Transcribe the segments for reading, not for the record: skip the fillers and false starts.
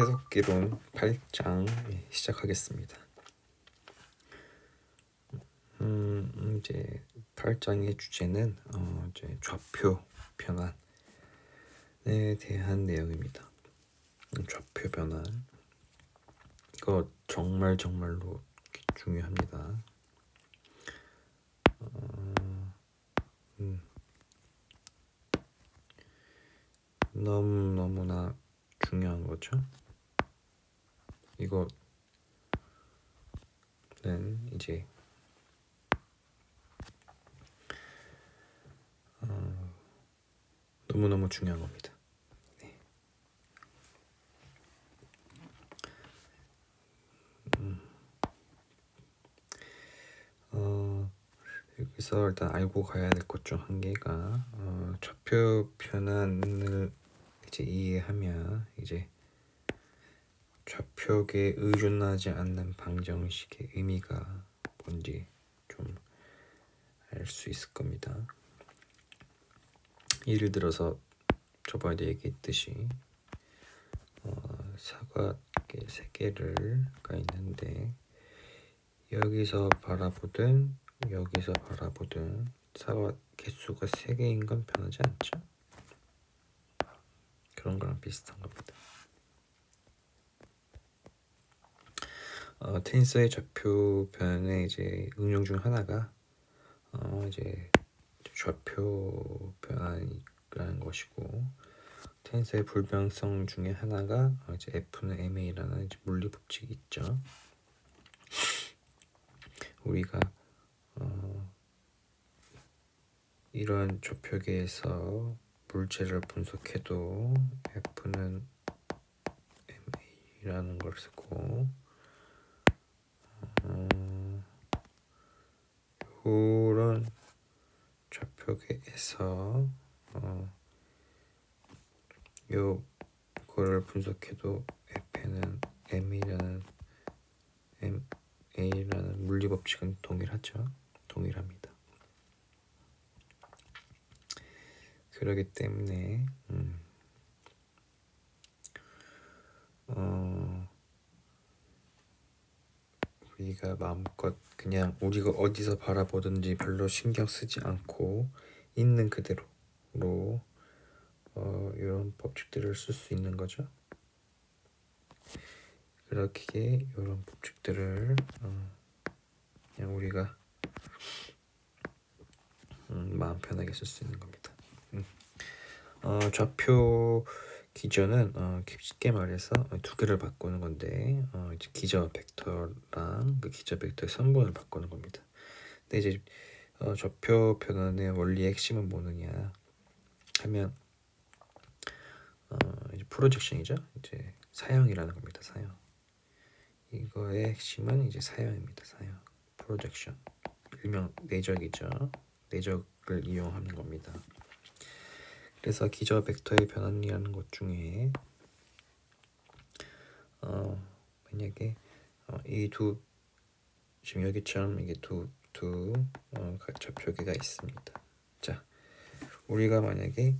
해석기론 8장 시작하겠습니다. 이제 8장의 주제는 이제 좌표 변환에 대한 내용입니다. 좌표 변환 이거 정말로 중요합니다. 너무나 중요한 거죠. 이거는 이제 너무너무 중요한 겁니다. 네. 여기서 일단 알고 가야 될 것 중 한 개가 좌표 변환을 이제 이해하면 이제 좌표계에 의존하지 않는 방정식의 의미가 뭔지 좀 알 수 있을 겁니다. 예를 들어서 저번에 얘기했듯이 사각계 세 개가 있는데 여기서 바라보든 여기서 바라보든 사각 개수가 3개인 건 변하지 않죠? 그런 거랑 비슷한 겁니다. 텐서의 좌표 변환의 이제 응용 중 하나가 이제 좌표 변환이라는 것이고, 텐서의 불변성 중에 하나가 이제 F는 MA라는 이제 물리 법칙이 있죠. 우리가 이런 좌표계에서 물체를 분석해도 F는 MA라는 걸 쓰고 이런 좌표계에서 요거를 분석해도 F는 MA라는 물리 법칙은 동일합니다. 그렇기 때문에 우리가 마음껏 그냥 우리가 어디서 바라보든지 별로 신경 쓰지 않고 있는 그대로로 이런 법칙들을 쓸 수 있는 거죠. 그렇게 이런 법칙들을 그냥 우리가 마음 편하게 쓸 수 있는 겁니다. 좌표 기전은 쉽게 말해서 두 개를 바꾸는 건데 이제 기저 벡터랑 그 기저 벡터의 선분을 바꾸는 겁니다. 근데 이제 좌표 변환의 원리의 핵심은 뭐느냐 하면 이제 프로젝션이죠. 이제 사형이라는 겁니다. 사형. 이거의 핵심은 이제 사형입니다. 사형. 프로젝션. 일명 내적이죠. 내적을 이용하는 겁니다. 그래서 기저 벡터의 변환이라는 것 중에 만약에 이 지금 여기처럼 이게 두 좌표계가 있습니다. 자, 우리가 만약에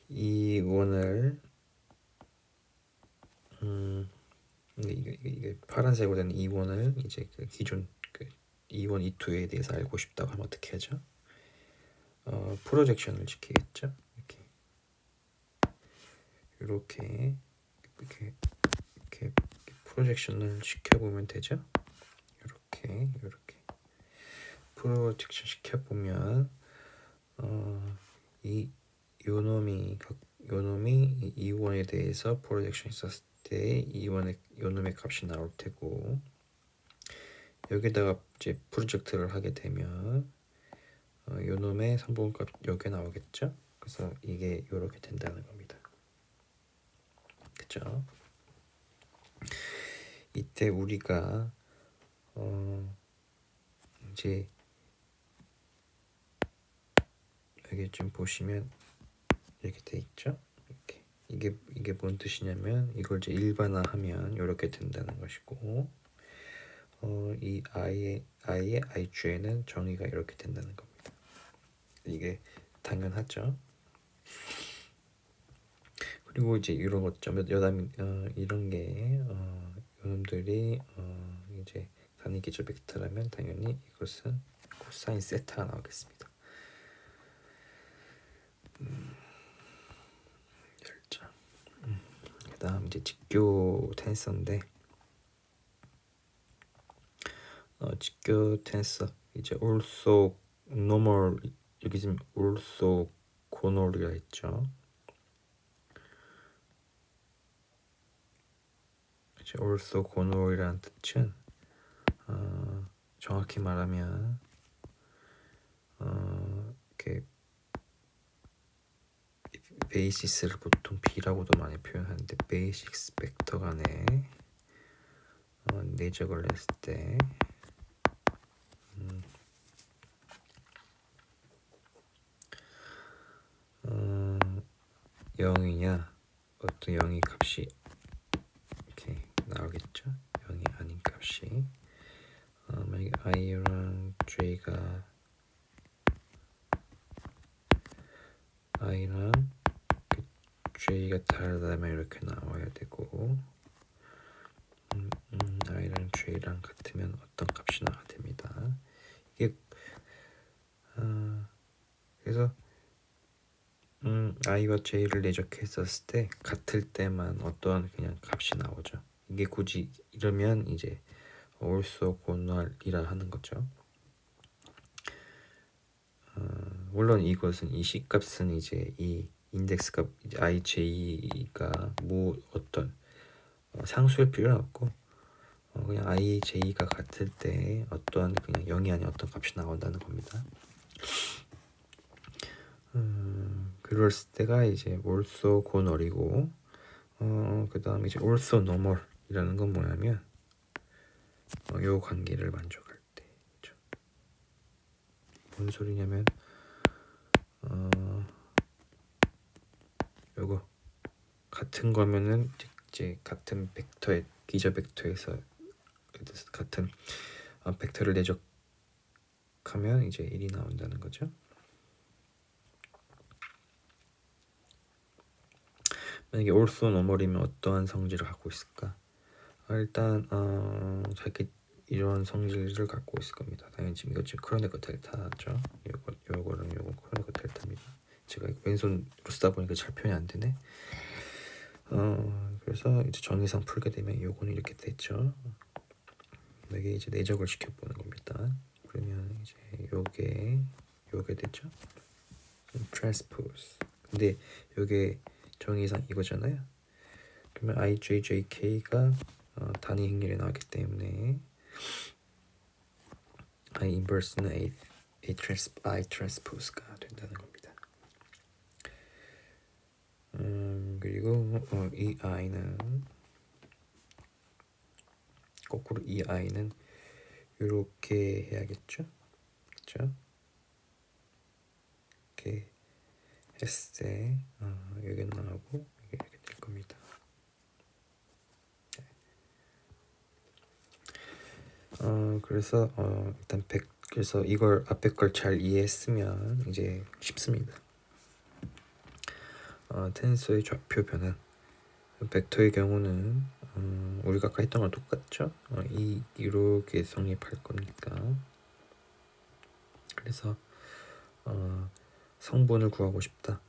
이 원을 이게 파란색으로 된 이 원을 이제 그 기존 그 E1, E2에 대해서 알고 싶다고 하면 어떻게 하죠? 프로젝션을 시키겠죠. 이렇게 프로젝션을 시켜보면 되죠. 이렇게 프로젝션 시켜보면 요놈이 E1에 대해서 프로젝션 있었을 때 요놈의 값이 나올 테고, 여기다가 이제 프로젝트를 하게 되면 요놈의 성분값 여기 나오겠죠. 그래서 이게 이렇게 된다는 겁니다. 그죠? 이때 우리가 이제 여기 좀 보시면 이렇게 돼 있죠. 이게 뭔 뜻이냐면 이걸 이제 일반화하면 이렇게 된다는 것이고, 이 i의 i주에는 정의가 이렇게 된다는 겁니다. 이게 당연하죠. 그리고 이제 이런 것 좀 여담 이런 게 요놈들이 이제 단위 기조 벡터라면 당연히 이것은 코사인 세타가 나오겠습니다. 열자. 그다음 이제 직교 텐서인데 직교 텐서 이제 also normal 여기 지금 also 곤올이라 했죠. 이제 also 곤올이라는 뜻은 정확히 말하면 이렇게 베이시스를 보통 B라고도 많이 표현하는데 베이시스 벡터 간에 내적을 했을 때 어, 0이냐 어떤 0의 값이 이렇게 나오겠죠. 0이 아닌 값이 만약에 i랑 j가 i랑 j가 다르다면 이렇게 나와야 되고 i랑 j랑 같으면 어떤 값이 나와야 됩니다. 이게 그래서 i와 j를 내적했었을 때 같을 때만 어떠한 그냥 값이 나오죠. 이게 굳이 이러면 이제 also 곤알이라 하는 거죠. 물론 이것은 이 C값은 이제 이 인덱스 값 ij가 뭐 어떤 상수일 필요는 없고 그냥 ij가 같을 때 어떠한 그냥 0이 아닌 어떤 값이 나온다는 겁니다. 그럴 때가 이제 also 곤얼이고 그 다음에 이제 also normal이라는 건 뭐냐면 요 관계를 만족할 때죠. 뭔 소리냐면 요거 같은 거면은 이제 같은 벡터의 기저 벡터에서 같은 벡터를 내적하면 이제 1이 나온다는 거죠. 만약에 also normal이면 어떠한 성질을 갖고 있을까? 일단 자기 이런 성질을 갖고 있을 겁니다. 당연히 지금 이거 지금 크로네거 델타죠. 요거랑 요거 크로네거 델타입니다. 제가 왼손으로 쓰다 보니까 잘 표현이 안 되네. 그래서 이제 정의상 풀게 되면 요거는 이렇게 됐죠. 이게 이제 내적을 시켜보는 겁니다. 그러면 이제 요게 됐죠. transpose. 근데 요게 정의상 이거잖아요. 그러면 IJJK가 단위 행렬이 나왔기 때문에 I inverse는 I transpose가 된다는 겁니다. 그리고 이 I는 거꾸로 이 I는 이렇게 해야겠죠? 그렇죠? 이렇게 했을 때 여기 나오고 이렇게 될 겁니다. 그래서 일단 그래서 이걸 앞에 걸 잘 이해했으면 이제 쉽습니다. 텐서의 좌표 변환 벡터의 경우는 우리가 아까 했던 거랑 똑같죠. 이렇게 성립할 거니까. 그래서 성분을 구하고 싶다.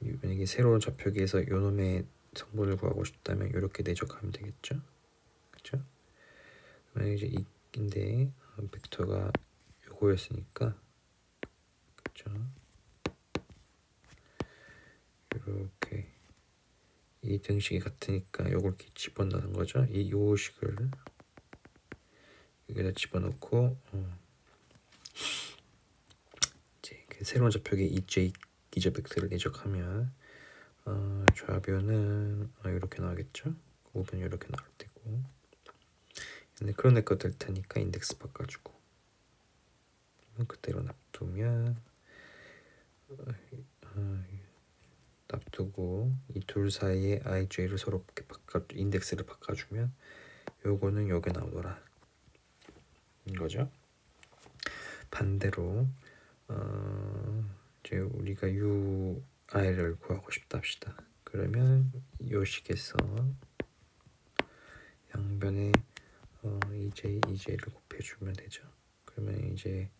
만약에 새로운 좌표기에서 요놈의 성분을 구하고 싶다면 이렇게 내적하면 되겠죠. 그렇죠? 만약에 이제 이인데 벡터가 요거였으니까 그렇죠. 이렇게 이 등식이 같으니까 요걸 이렇게 집어넣는 거죠. 이 요식을 여기다 집어넣고 이제 그 새로운 좌표기에 EJ 기저 벡터를 내적하면 좌변은 이렇게 나오겠죠. 우변 이렇게 나올 테고 근데 그런 애거 델타니까 인덱스 바꿔주고 그대로 놔두면 놔두고 이 둘 사이에 IJ를 서로 이렇게 인덱스를 바꿔주면 요거는 여기 나오더라 이거죠. 반대로 이제 우리가 UI를 구하고 싶다 합시다. 그러면 요 식에서 양변에 EJ를 곱해주면 되죠. 그러면 이제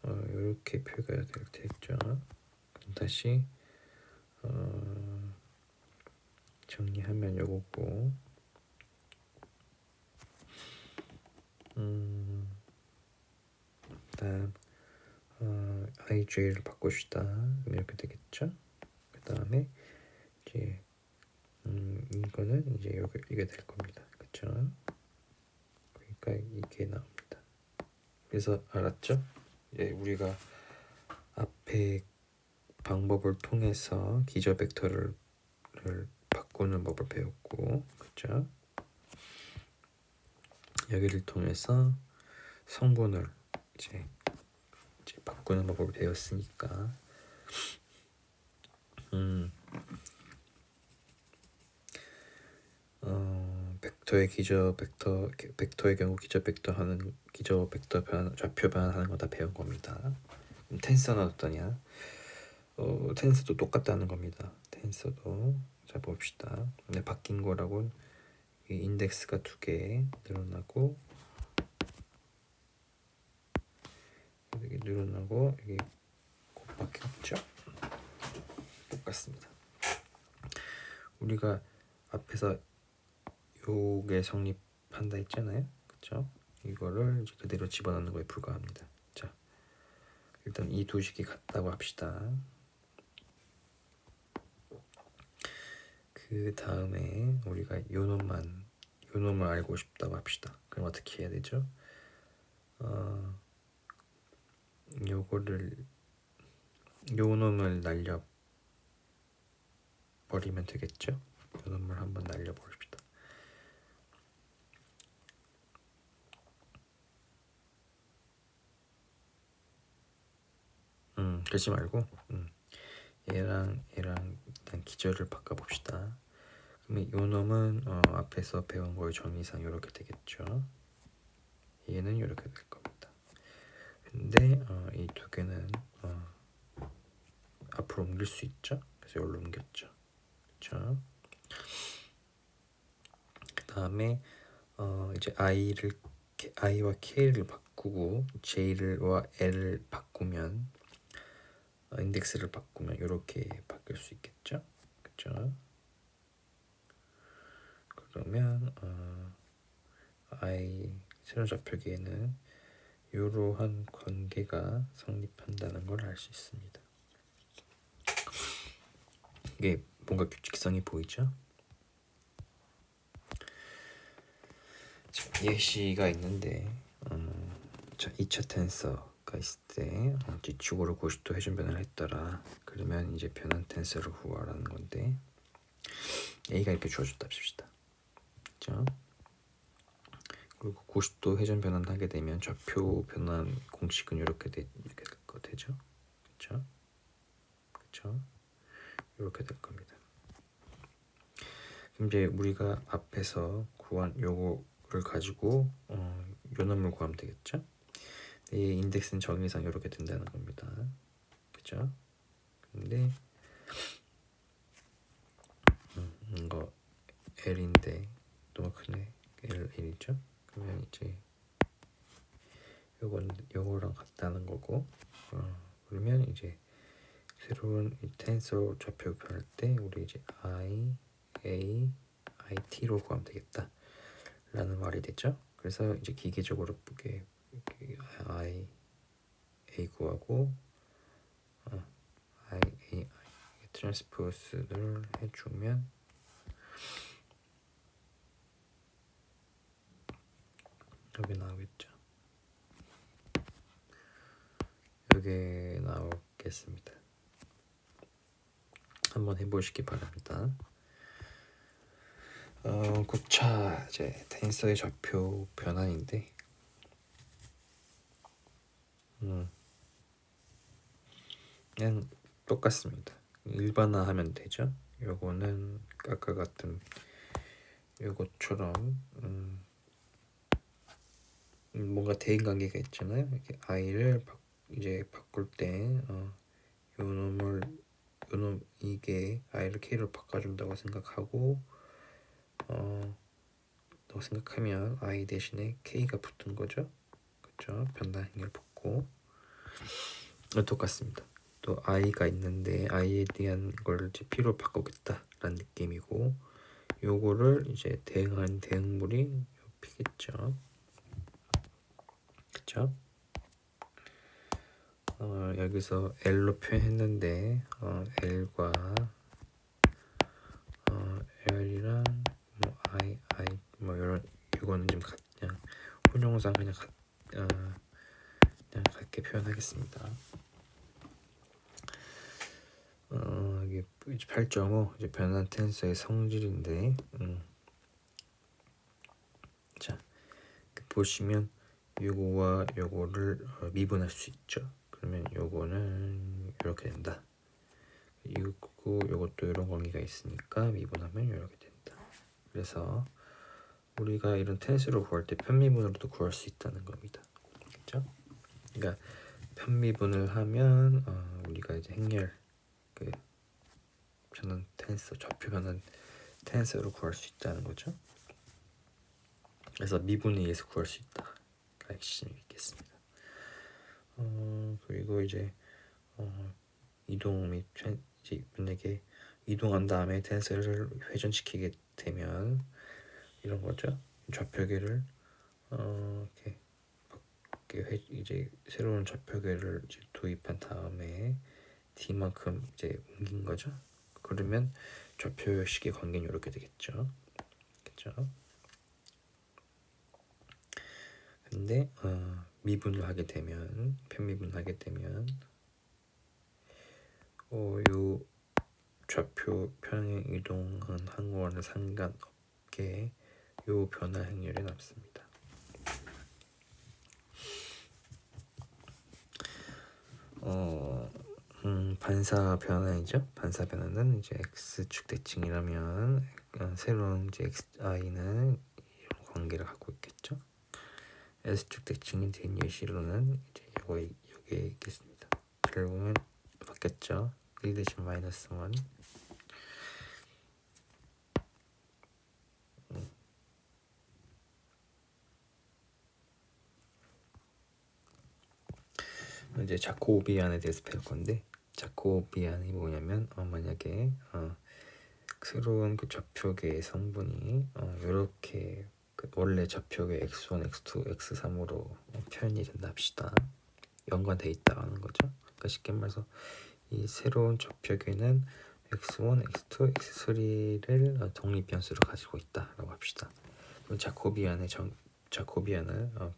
이렇게 표가 되겠죠. 그럼 다시 정리하면 요거고, 다음 IJ를 바꿔주다 이렇게 되겠죠. 그 다음에 이제 이거는 이제 이게 될 겁니다. 그쵸? 그러니까 이게 나옵니다. 그래서 알았죠? 예, 우리가 앞에 방법을 통해서 기저 벡터를 바꾸는 법을 배웠고, 그쵸? 여기를 통해서 성분을 이제 바꾸는 법을 배웠으니까 벡터의 벡터의 경우 기저 벡터 변 좌표 변환하는 거 다 배운 겁니다. 텐서는 어떠냐? 텐서도 똑같다는 겁니다. 텐서도 자 봅시다. 근데 바뀐 거라고는 인덱스가 2개 늘어나고 여기 늘어나고 여기 곱밖에 없죠. 똑같습니다. 우리가 앞에서 요게 성립한다 했잖아요. 그쵸? 이거를 이제 그대로 집어넣는 거에 불과합니다. 자, 일단 이 두 식이 같다고 합시다. 그 다음에 우리가 요 놈을 알고 싶다고 합시다. 그럼 어떻게 해야 되죠? 요 놈을 날려 버리면 되겠죠? 요 놈을 한번 날려 버립시다. 그러지 말고 얘랑 일단 기저를 바꿔 봅시다. 그러면 요 놈은 앞에서 배운 거의 정의상 이렇게 되겠죠. 얘는 이렇게 될 겁니다. 근데 이 두 개는 앞으로 옮길 수 있죠. 그래서 여기로 옮겼죠. 그렇죠. 그 다음에 이제 i와 k를 바꾸고 j와 l을 바꾸면 인덱스를 바꾸면 이렇게 바뀔 수 있겠죠. 그렇죠. 그러면 i 세로 좌표기에는 이러한 관계가 성립한다는 걸 알 수 있습니다. 이게 뭔가 규칙성이 보이죠? 자, 예시가 있는데 2차 텐서가 있을 때 뒤축으로 90도 회전 변화를 했더라. 그러면 이제 변환 텐서를 구하라는 건데 A가 이렇게 주어졌다 합시다. 그렇죠? 그리고 90도 회전 변환을 하게 되면 좌표 변환 공식은 이렇게 되죠. 그렇죠? 그렇죠? 이렇게 될 겁니다. 그럼 이제 우리가 앞에서 구한 요거를 가지고 요 놈을 구하면 되겠죠? 이 인덱스는 정의상 이렇게 된다는 겁니다. 그렇죠? 근데 이거 L인데 너무 크네. L이죠? 그러면 이제 요거랑 같다는 거고 그러면 이제 새로운 이 텐서 좌표 변할 때 우리 이제 IT로 구하면 되겠다 라는 말이 됐죠. 그래서 이제 기계적으로 A 구하고 트랜스포스를 해주면 여기 나오겠죠. 여기 나오겠습니다. 한번 해보시기 바랍니다. 9차 이제 텐서의 좌표 변환인데 그냥 똑같습니다. 일반화하면 되죠. 요거는 아까 같은 요것처럼 뭔가 대인관계가 있잖아요. 이렇게 i를 이제 바꿀 때 요놈 이게 i를 k로 바꿔준다고 생각하고 또 생각하면 i 대신에 k가 붙은 거죠. 그렇죠? 변당 행렬 붙고 똑같습니다. 또 i가 있는데 i에 대한 걸 이제 p로 바꾸겠다라는 느낌이고 요거를 이제 대응한 대응물이 p겠죠. 그렇죠? 여기서 L로 표현했는데 L과 L이랑 뭐 I 뭐 이런 이거는 좀 그냥 혼용상 그냥 같게 표현하겠습니다. 이게 8.5 이제 변환 텐서의 성질인데 자 보시면 요거와 요거를 미분할 수 있죠. 그러면 요거는 이렇게 된다. 요것도 이런 관계가 있으니까 미분하면 이렇게 된다. 그래서 우리가 이런 텐스를 구할 때 편미분으로도 구할 수 있다는 겁니다. 그렇죠? 그러니까 편미분을 하면 우리가 이제 행렬 그 변환 텐스 좌표 변환 텐스로 구할 수 있다는 거죠. 그래서 미분에 의해서 구할 수 있다. 핵심이 있겠습니다. 그리고 이제 이동 및 이제 만약에 이동한 다음에 텐스를 회전시키게 되면 이런 거죠. 좌표계를 이렇게 이제 새로운 좌표계를 이제 도입한 다음에 d만큼 이제 옮긴 거죠. 그러면 좌표식의 관계는 이렇게 되겠죠. 그렇죠? 근데 미분을 하게 되면 편미분을 하게 되면 요 좌표 평행 이동한 항거와는 상관없게 요 변화 행렬이 남습니다. 반사 변화이죠. 반사 변화는 이제 x축 대칭이라면 새로운 이제 i는 이런 관계를 갖고 있겠죠. s축 대칭인 된 예시로는 이제 요게 있겠습니다. 결국은 바뀌었죠. 1 대신 마이너스 1 이제 자코비안에 대해서 배울 건데 자코비안이 뭐냐면 만약에 새로운 그 좌표계의 성분이 이렇게 그 원래 좌표계 x1, x2, x3으로 표현이 된다 합시다. 연관돼 있다는 거죠. 그러니까 쉽게 말해서 이 새로운 좌표계는 x1, x2, x3를 독립 변수로 가지고 있다라고 합시다. 그럼 자코비안을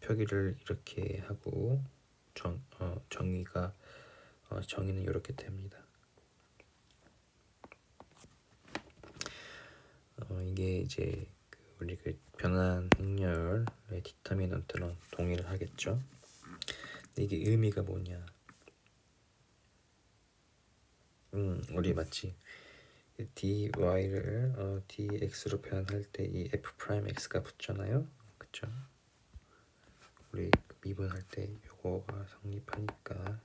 표기를 이렇게 하고 정의는 이렇게 됩니다. 이게 이제 우리 그 변환 행렬의 디터미넌트랑 동의를 하겠죠. 근데 이게 의미가 뭐냐? 우리 마치 dy를 dx로 표현할 때 이 f 프라임 x가 붙잖아요. 그쵸? 우리 미분할 때 요거가 성립하니까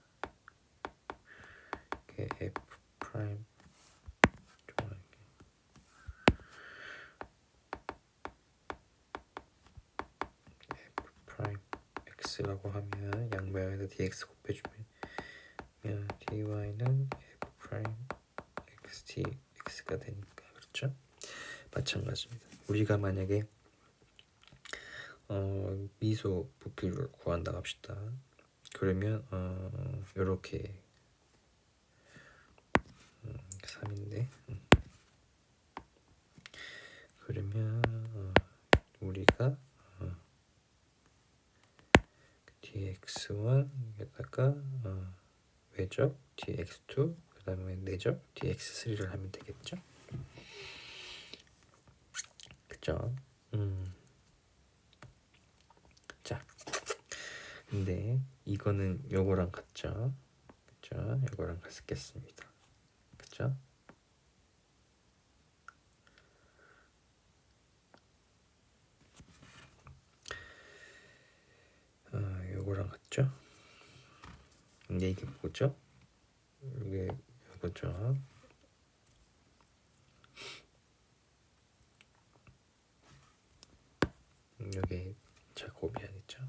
이게 f 프라임 프라임 x라고 하면 양변에다 dx 곱해주면 dy는 f 프라임 x가 되니까 그렇죠? 마찬가지입니다. 우리가 만약에 미소 부피를 구한다 합시다. 그러면 이렇게 3인데 그러면 우리가 dx1에다가 외적 dx2 그 다음에 내적 dx3를 하면 되겠죠. 그죠? 자, 근데 이거는 요거랑 같죠. 그죠? 요거랑 같겠습니다. 그죠? 요거랑 같죠? 근데 이게 뭐죠? 이게 이거죠. 이게 자코비안이죠.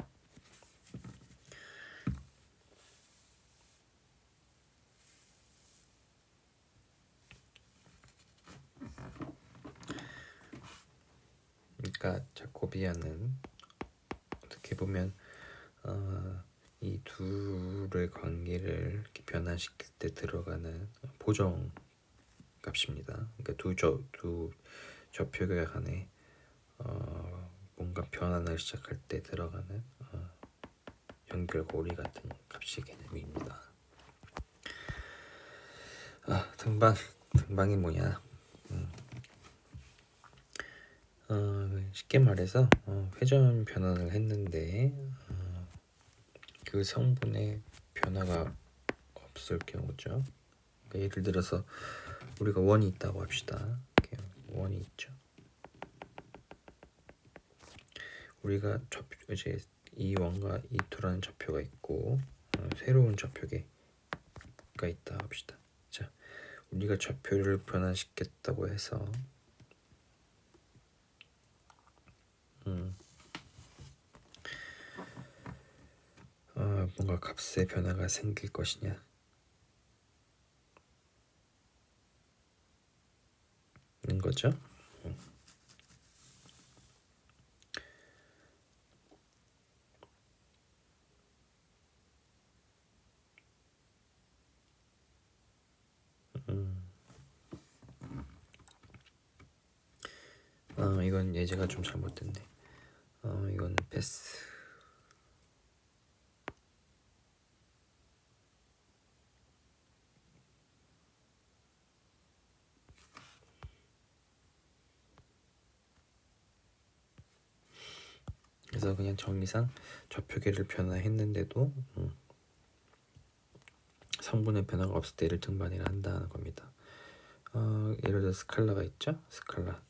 그러니까 자코비안은 어떻게 보면 이 둘의 관계를 이렇게 변화시킬 때 들어가는 보정 값입니다. 그러니까 두 좌표계 간에 뭔가 변환을 시작할 때 들어가는 연결고리 같은 값의 개념입니다. 등방이 뭐냐? 쉽게 말해서 회전 변환을 했는데 그 성분의 변화가 없을 경우죠. 그러니까 예를 들어서 우리가 원이 있다고 합시다. 원이 있죠. 우리가 이제 이 원과 이 투라는 좌표가 있고 새로운 좌표계가 있다 합시다. 자, 우리가 좌표를 변환시켰다고 해서 뭔가 값의 변화가 생길 것이냐? 는 거죠. 이건 예제가 좀 잘못됐네. 이건 패스. 그래서 그냥 정의상 좌표계를 변화했는데도 성분의 변화가 없을 때 이를 등반이라 한다는 겁니다. 예를 들어 스칼라가 있죠. 스칼라.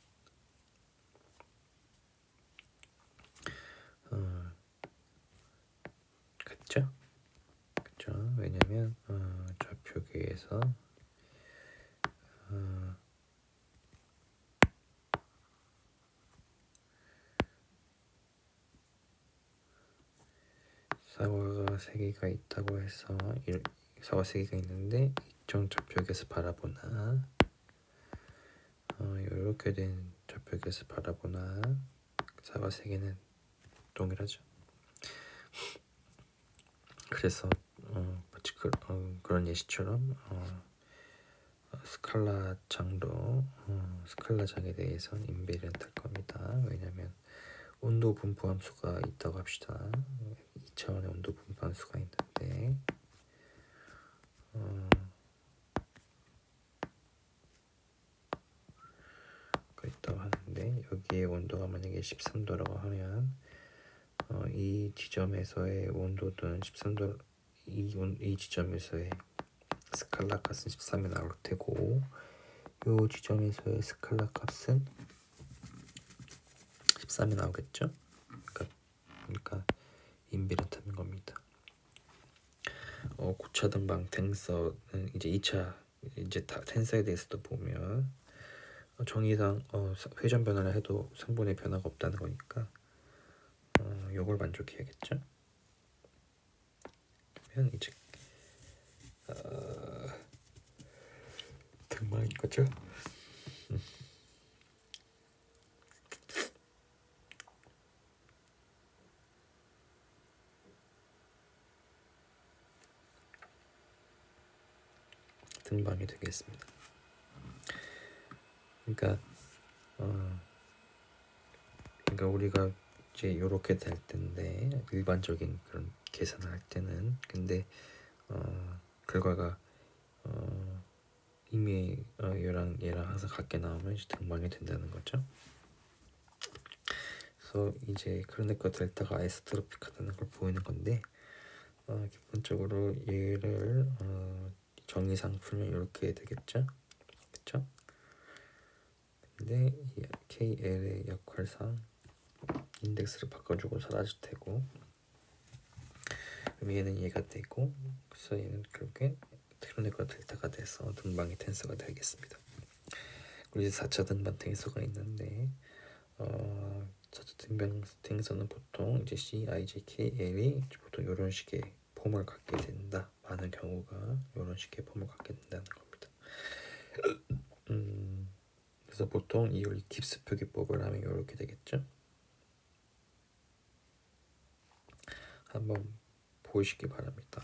같죠? 그렇죠. 왜냐면 좌표계에서 사과가 3개가 있다고 해서 사과 3개가 있는데 일정 좌표계에서 바라보나 이렇게 된 좌표계에서 바라보나 사과 3개는 동일하죠. 그래서 그런 예시처럼 스칼라 장도 스칼라 장에 대해서는 인베리언트할 겁니다. 왜냐하면 온도 분포 함수가 있다고 합시다. 2차원의 온도 분포 함수가 있는데 있다고 하는데 여기에 온도가 만약에 13도라고 하면 이 지점에서의 온도는 13도 이 지점에서의 스칼라 값은 13이 나올 테고 이 지점에서의 스칼라 값은 13이 나오겠죠. 그러니까 인비런트인 겁니다. 고차등방 텐서는 이제 2차 이제 텐서에 대해서도 보면 정의상 회전 변화를 해도 성분의 변화가 없다는 거니까 요걸 만족해야겠죠. 그러면 이제 등방인 거죠. 등방이 되겠습니다. 그러니까 우리가 이제 이렇게 될 텐데 일반적인 그런 계산을 할 때는 근데 결과가 이미 얘랑 항상 같게 나오면 이제 등방이 된다는 거죠. 그래서 이제 그러니까 델타가 아이소트로픽하다는 걸 보이는 건데 기본적으로 얘를 정의상 풀면 이렇게 되겠죠. 그렇죠? 근데 이 KL의 역할상 인덱스를 바꿔주고 사라질 테고 그럼 얘는 얘가 되고 그래서 얘는 결국엔 크로네코가 델타가 돼서 등방의 텐서가 되겠습니다. 그리고 이제 4차 등반 텐서가 있는데 4차 등반 텐서는 보통 이제 C, I, J, K, L이 보통 이런 식의 폼을 갖게 된다. 많은 경우가 이런 식의 폼을 갖게 된다는 겁니다. 그래서 보통 이걸 깁스 표기법을 하면 이렇게 되겠죠. 한번 보시기 바랍니다.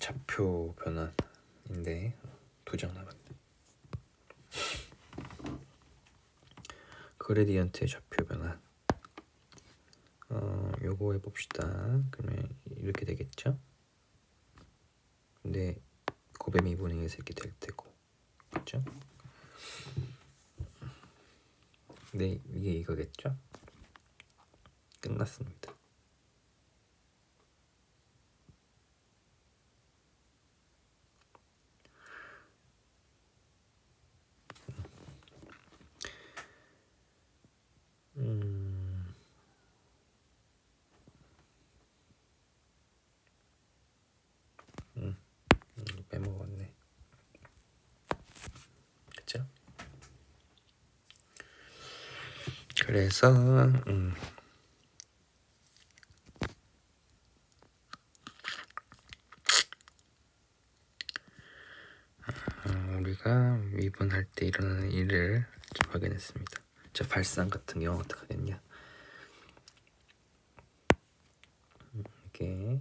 좌표 변환인데 2장 남았네. 그레디언트의 좌표 변환. 요거 해봅시다. 그러면 이렇게 되겠죠? 근데 곱의 미분행에서 이렇게 될 테고, 그렇죠? 근데 이게 이거겠죠? 끝났습니다. 빼먹었네. 그쵸? 그래서 우리가 미분할 때 일어나는 일을 좀 확인했습니다. 자, 발상 같은 경우 어떻게 하겠냐? 이렇게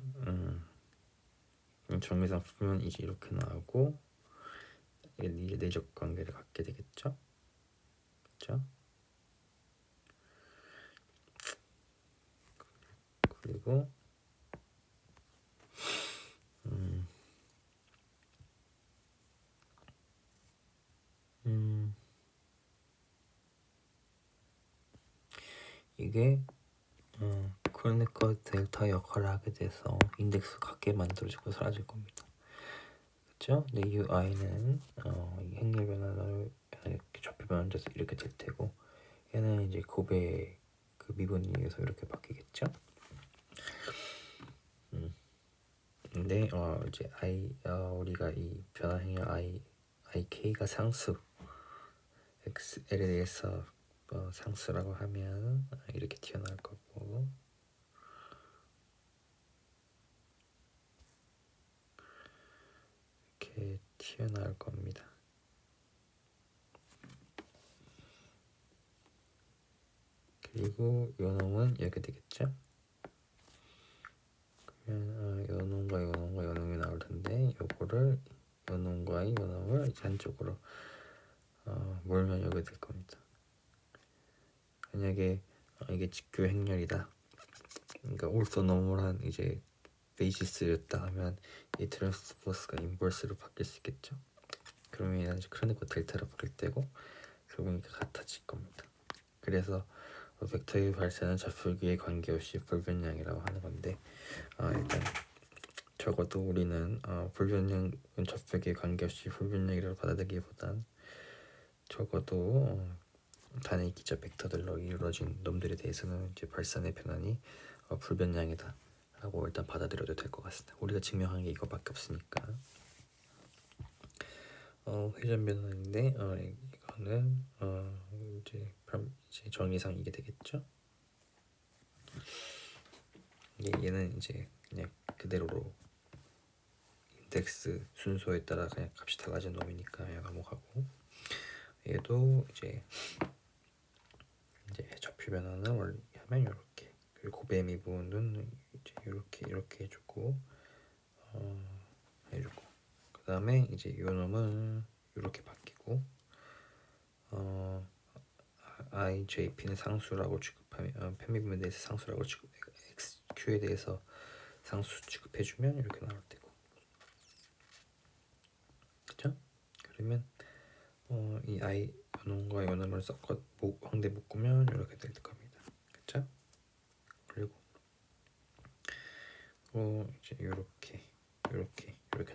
정미상 풀면 이제 이렇게 나오고 이제 내적 관계를 갖게 되겠죠? 그렇죠? 그리고 이게 크로네커 델타 역할을 하게 돼서 인덱스 같게 만들어지고 사라질 겁니다. 그렇죠? 근데 이 i는 행렬 변화를 이렇게 좌표 변환돼서 이렇게 될 테고, 얘는 이제 곱의 그 미분에 의해서 이렇게 바뀌겠죠? 근데 이제 우리가 이 변화 행렬 ik가 상수 xl에 대해서 상수라고 하면 이렇게 튀어나올 거고, 이렇게 튀어나올 겁니다. 그리고 요 놈은 이렇게 되겠죠? 그러면 요 놈과 요 놈과 요 놈이 나올 텐데, 요거를 요 놈과 요 놈을 이제 한쪽으로 몰면 이렇게 될 겁니다. 만약에 이게 직교 행렬이다, 그러니까 올소노멀한 이제 베이시스였다 하면 이 트랜스포스가 인버스로 바뀔 수 있겠죠. 그러면 얘는 크로네코 델타로 바뀔 때고 결국 같아질 겁니다. 그래서 벡터의 발생은 좌표기에 관계없이 불변량이라고 하는 건데, 일단 적어도 우리는 불변량은 좌표기에 관계없이 불변량이라고 받아들이기보단 적어도 단의 기자 벡터들로 이루어진 놈들에 대해서는 이제 발산의 변환이 불변량이다 라고 일단 받아들여도 될 것 같습니다. 우리가 증명한 게 이거밖에 없으니까. 회전 변환인데 이거는 이제 정의상 이게 되겠죠. 얘는 이제 그냥 그대로로 인덱스 순서에 따라 그냥 값이 달라진 놈이니까 그냥 넘어가고, 얘도 이제 좌표 변환을 원래 하면 이렇게, 그리고 곱의 미분은 이제 이렇게 해주고 그 다음에 이제 요 놈은 이렇게 바뀌고 IJP는 상수라고 취급하면 편미분에 대해서 상수라고 XQ에 대해서 상수 취급해주면 이렇게 나올 테고, 그쵸? 그러면 이 I 요놈과 요놈을 섞어 황대 묶으면 이렇게 될 겁니다. 그쵸? 그리고 이제 이렇게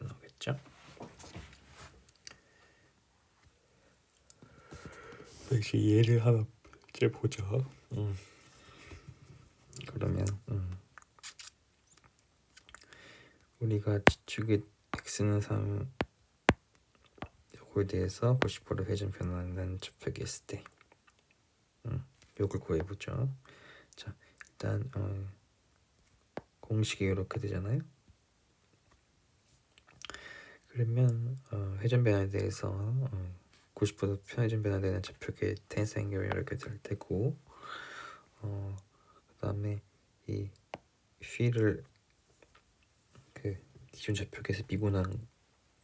나오겠죠? 이제 얘를 하나 이제 보자. 그러면 우리가 지축의 x는 3 요거에 대해서 90도로 회전 변환한다는 좌표가 있을 때 요걸 구해보죠. 자, 일단 공식이 이렇게 되잖아요. 그러면 회전 변환에 대해서 90도 회전 변환되는 좌표계 텐스 앵글이 이렇게 될 테고 그 다음에 이 p를 그 기존 좌표계에서 미분한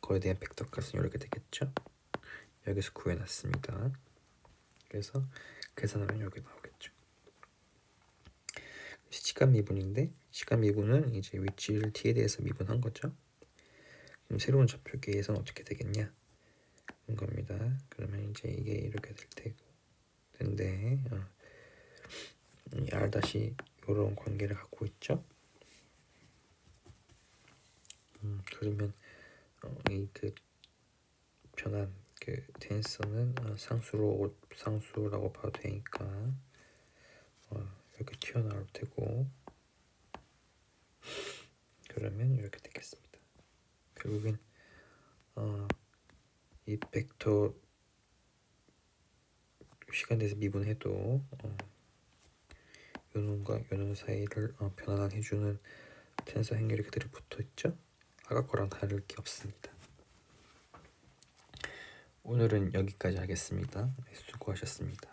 거에 대한 벡터 값은 이렇게 되겠죠. 여기서 구해놨습니다. 그래서 계산하면 여기 나오겠죠. 시간 미분인데 시간 미분은 이제 위치를 t에 대해서 미분한 거죠. 그럼 새로운 좌표계에서는 어떻게 되겠냐? 겁니다. 그러면 이제 이게 이렇게 될 테고 근데 r 다시 이런 관계를 갖고 있죠. 그러면 이 그 변환 그 텐서는 상수라고 봐도 되니까 이렇게 튀어나올 테고 그러면 이렇게 되겠습니다. 결국엔 이 벡터 시간 대해서 미분해도 요놈과 요놈 사이를 변환해주는 텐서 행렬이 그대로 붙어있죠. 아까 거랑 다를 게 없습니다. 오늘은 여기까지 하겠습니다. 수고하셨습니다.